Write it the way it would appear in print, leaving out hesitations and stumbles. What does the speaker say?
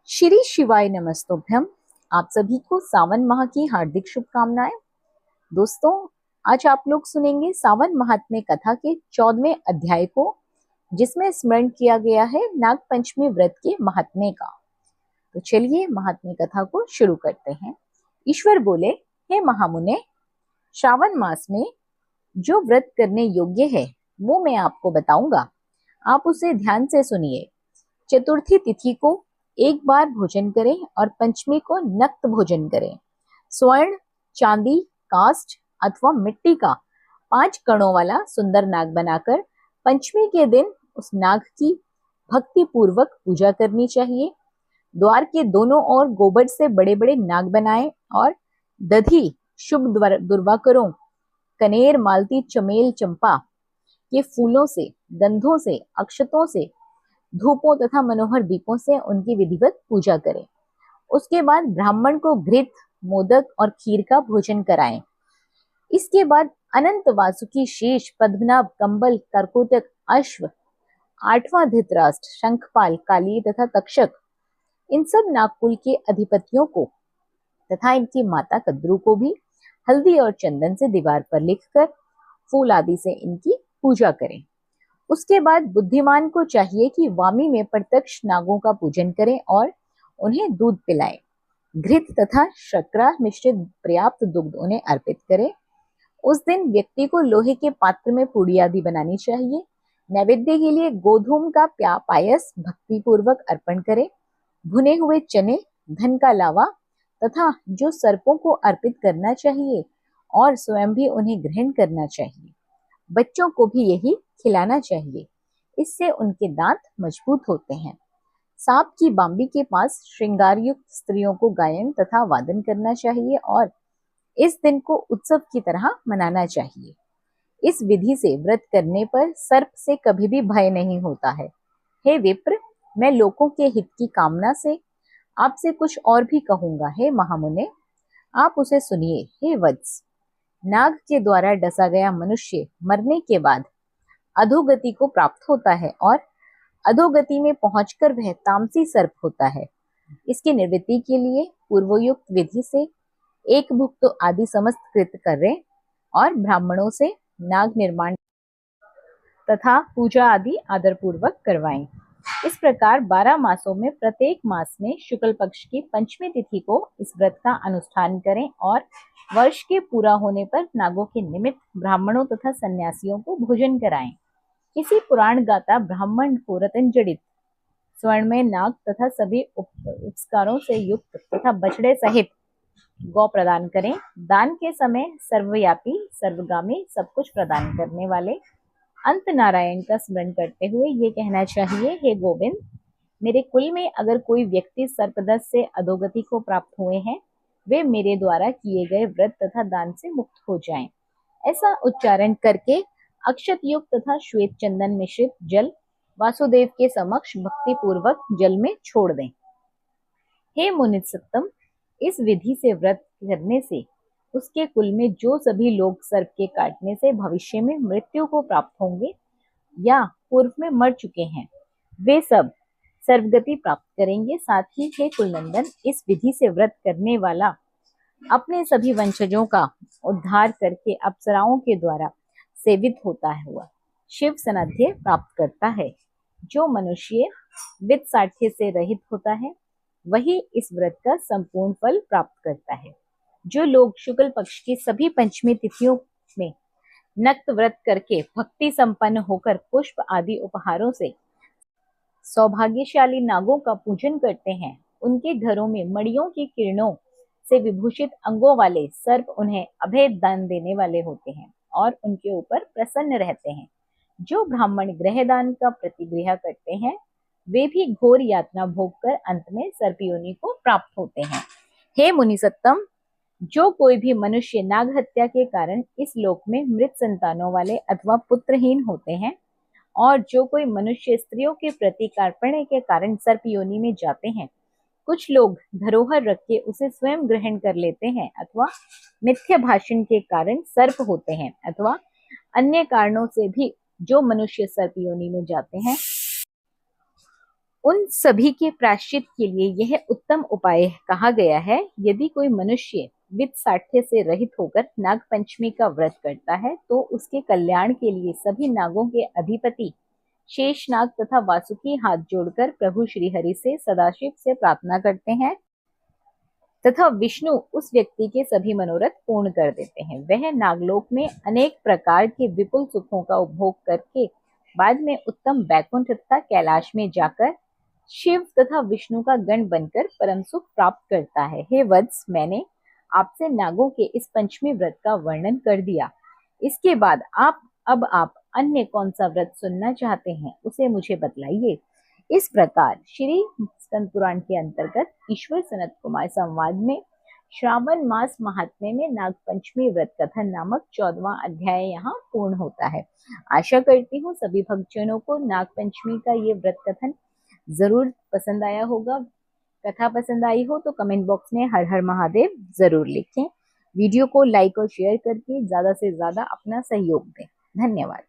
श्री शिवाय नमस्तुभ्यम। आप सभी को सावन माह की हार्दिक शुभकामनाएं। दोस्तों, आज आप लोग सुनेंगे सावन महात्म्य कथा के 14वें अध्याय को, जिसमें स्मरण किया गया है नाग पंचमी व्रत के महात्म्य का। तो चलिए महात्म्य कथा को शुरू करते हैं। ईश्वर बोले, हे महामुने, श्रावण मास में जो व्रत करने योग्य है वो मैं आपको बताऊंगा। आप उसे ध्यान से सुनिए। चतुर्थी तिथि को एक बार भोजन करें और पंचमी को नक्त भोजन करें। स्वर्ण, चांदी, काष्ठ अथवा मिट्टी का 5 कणों वाला सुंदर नाग बनाकर पंचमी के दिन उस नाग की भक्ति पूर्वक पूजा करनी चाहिए। द्वार के दोनों ओर गोबर से बड़े बड़े नाग बनाएं और दधि, शुभ दुर्वाकरों, कनेर, मालती, चमेल, चंपा के फूलों से, गंधों से, अक्षतों से, धूपों तथा मनोहर दीपों से उनकी विधिवत पूजा करें। उसके बाद ब्राह्मण को घृत, मोदक और खीर का भोजन कराएं। इसके बाद अनंत वासुकी, शेष, पद्मनाभ, कंबल, करकोटक, अश्व, 8वां धृतराष्ट्र, शंखपाल, काली तथा तक्षक, इन सब नागकुल के अधिपतियों को तथा इनकी माता कद्रू को भी हल्दी और चंदन से दीवार पर लिखकर फूल आदि से इनकी पूजा करें। उसके बाद बुद्धिमान को चाहिए कि वामी में प्रत्यक्ष नागों का पूजन करें और उन्हें दूध पिलाएं। घृत तथा शर्करा मिश्रित पर्याप्त दुग्ध उन्हें अर्पित करें। उस दिन व्यक्ति को लोहे के पात्र में पूड़ी आदि बनानी चाहिए। नैवेद्य के लिए गोधूम का पायस भक्ति पूर्वक अर्पण करें। भुने हुए चने, धन का लावा तथा जो सर्पों को अर्पित करना चाहिए और स्वयं भी उन्हें ग्रहण करना चाहिए। बच्चों को भी यही खिलाना चाहिए, इससे उनके दांत मजबूत होते हैं। सांप की बांबी के पास श्रृंगार युक्त स्त्रियों को गायन तथा वादन करना चाहिए और इस दिन को उत्सव की तरह मनाना चाहिए। इस विधि से व्रत करने पर सर्प से कभी भी भय नहीं होता है। हे विप्र, मैं लोगों के हित की कामना से आपसे कुछ और भी कहूंगा। हे महामुने, आप उसे सुनिए। हे वत्स, नाग के द्वारा डसा गया मनुष्य मरने के बाद अधोगति को प्राप्त होता है और अधोगति में पहुंचकर वह तामसी सर्प होता है। इसकी निवृत्ति के लिए पूर्वोक्त विधि से एक भुक्त आदि समस्त कृत करें और ब्राह्मणों से नाग निर्माण तथा पूजा आदि आदर पूर्वक करवाएं। इस प्रकार 12 मासों में प्रत्येक मास में शुक्ल पक्ष की पंचमी तिथि को इस व्रत का अनुष्ठान करें और वर्ष के पूरा होने पर नागों के निमित्त ब्राह्मणों तथा सन्यासियों को भोजन कराएं। किसी पुराण गाता ब्राह्मण को रतन जड़ित स्वर्ण में नाग तथा सभी उपस्कारों से युक्त तथा बछड़े सहित गौ प्रदान करें। दान के समय सर्वव्यापी, सर्वगामी, सब कुछ प्रदान करने वाले अंत नारायण का स्मरण करते हुए ये कहना चाहिए, हे गोविंद, मेरे कुल में अगर कोई व्यक्ति सर्पदंश से अधोगति को प्राप्त हुए हैं, वे मेरे द्वारा किए गए व्रत तथा दान से मुक्त हो जाएं। ऐसा उच्चारण करके अक्षत युक्त तथा श्वेत चंदन मिश्रित जल वासुदेव के समक्ष भक्ति पूर्वक जल में छोड़ दें। हे मुनिसत्तम, इस विधि से व्रत करने से उसके कुल में जो सभी लोग सर्प के काटने से भविष्य में मृत्यु को प्राप्त होंगे या पूर्व में मर चुके हैं, वे सब सर्वगति प्राप्त करेंगे। साथ ही हे कुलनंदन, इस विधि से व्रत करने वाला अपने सभी वंशजों का उद्धार करके अप्सराओं के द्वारा सेवित होता हुआ शिव सानिध्य प्राप्त करता है। जो मनुष्य वित्त साठ्य से रहित होता है वही इस व्रत का संपूर्ण फल प्राप्त करता है। जो लोग शुक्ल पक्ष की सभी पंचमी तिथियों में नक्त व्रत करके भक्ति संपन्न होकर पुष्प आदि उपहारों से सौभाग्यशाली नागों का पूजन करते हैं, उनके घरों में मणियों की किरणों से विभूषित अंगों वाले सर्प उन्हें अभय दान देने वाले होते हैं और उनके ऊपर प्रसन्न रहते हैं। जो ब्राह्मण ग्रहदान का प्रतिग्रह करते हैं वे भी घोर यातना भोग कर अंत में सर्प योनि को प्राप्त होते हैं। हे मुनिसत्तम, जो कोई भी मनुष्य नाग हत्या के कारण इस लोक में मृत संतानों वाले अथवा पुत्रहीन होते हैं और जो कोई मनुष्य स्त्रियों के प्रति कार्पण्य के कारण सर्प योनि में जाते हैं, कुछ लोग धरोहर रख के उसे स्वयं ग्रहण कर लेते हैं अथवा मिथ्या भाषण के कारण सर्प होते हैं अथवा अन्य कारणों से भी जो मनुष्य सर्प योनि में जाते हैं उन सभी के प्रायश्चित के लिए यह उत्तम उपाय कहा गया है। यदि कोई मनुष्य वित्त साठ्य से रहित होकर नाग पंचमी का व्रत करता है तो उसके कल्याण के लिए सभी नागों के अधिपति शेषनाग तथा वासुकी हाथ जोड़कर प्रभु श्री हरि से सदाशिव से प्रार्थना करते हैं तथा विष्णु उस व्यक्ति के सभी मनोरथ पूर्ण कर देते हैं। वह नागलोक में अनेक प्रकार के विपुल सुखों का उपभोग करके बाद में उत्तम बैकुंठ तथा कैलाश में जाकर शिव तथा विष्णु का गण बनकर परम सुख प्राप्त करता है। हे वत्स, मैंने आपसे नागों के इस पंचमी व्रत का वर्णन कर दिया। इसके बाद आप अन्य कौन सा व्रत सुनना चाहते हैं उसे मुझे बतलाइए। इस प्रकार श्री स्कंद पुराण के अंतर्गत ईश्वर सनत कुमार संवाद में श्रावण मास महात्म्य में नाग पंचमी व्रत कथन नामक 14वां अध्याय यहाँ पूर्ण होता है। आशा करती हूँ सभी भक्तजनों को नाग पंचमी का ये व्रत कथन जरूर पसंद आया होगा। कथा पसंद आई हो तो कमेंट बॉक्स में हर हर महादेव जरूर लिखें। वीडियो को लाइक और शेयर करके ज्यादा से ज्यादा अपना सहयोग दें। धन्यवाद।